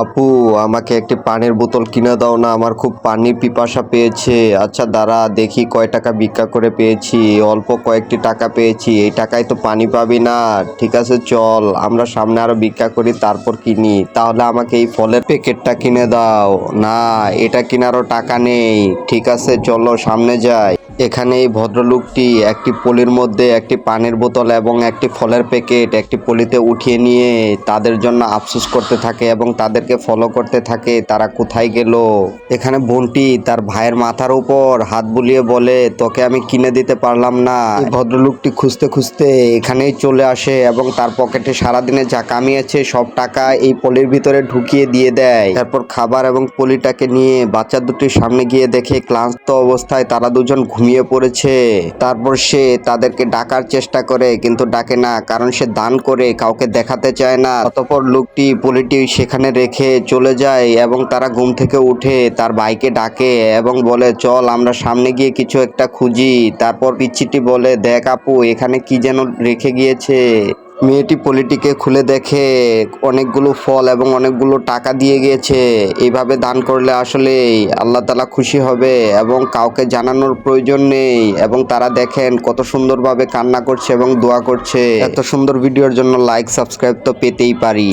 আপু, আমাকে একটি পানির বোতল কিনে দাও না, আমার খুব পানির পিপাসা পেয়েছে। আচ্ছা দাঁড়া, দেখি কয় টাকা ভিক্ষা করে পেয়েছি। অল্প কয়েকটি টাকা পেয়েছি, এই টাকায় তো পানি পাবি না। ঠিক আছে চল, আমরা সামনে আরো ভিক্ষা করি, তারপর কিনি। তাহলে আমাকে এই ফলের প্যাকেটটা কিনে দাও। না, এটা কেনারও টাকা নেই। ঠিক আছে চলো সামনে যাই। এখানে এই ভদ্রলোকটি একটি পলির মধ্যে একটি পানির বোতল এবং একটি ফলের প্যাকেট একটি পলিতে উঠিয়ে নিয়ে তাদের জন্য আফসোস করতে থাকে এবং তাদেরকে ফলো করতে থাকে তারা কোথায় গেল। এখানে বোনটি তার ভাইয়ের মাথার উপর হাত বুলিয়ে বলে, তোকে আমি কিনে দিতে পারলাম না। এই ভদ্রলোকটি খুঁজতে খুঁজতে এখানেই চলে আসে এবং তার পকেটে সারাদিনে যা কামিয়েছে সব টাকা এই পলির ভিতরে ঢুকিয়ে দিয়ে দেয়। তারপর খাবার এবং পলিটাকে নিয়ে বাচ্চা দুটির সামনে গিয়ে দেখে ক্লান্ত অবস্থায় তারা দুজন ঘুমিয়ে পড়েছে। তারপর সে তাদেরকে ডাকার চেষ্টা করে কিন্তু ডাকে না, কারণ সে দান করে কাউকে দেখাতে চায় না। অতঃপর লোকটি পলিটি সেখানে রেখে চলে যায় এবং তারা ঘুম থেকে উঠে তার ভাইকে ডাকে এবং বলে, চল আমরা সামনে গিয়ে কিছু একটা খুঁজি। তারপর পিচ্চিটি বলে, দেখ আপু, এখানে কি যেন রেখে গিয়েছে। মেয়েটি পলিটিকে খুলে দেখে অনেকগুলো ফল এবং অনেকগুলো টাকা দিয়ে গিয়েছে। এইভাবে দান করলে আসলেই আল্লাহ তাআলা খুশি হবে এবং কাউকে জানানোর প্রয়োজন নেই। এবং তারা দেখেন কত সুন্দরভাবে কান্না করছে এবং দোয়া করছে। এত সুন্দর ভিডিওর জন্য লাইক সাবস্ক্রাইব তো পেতেই পারি।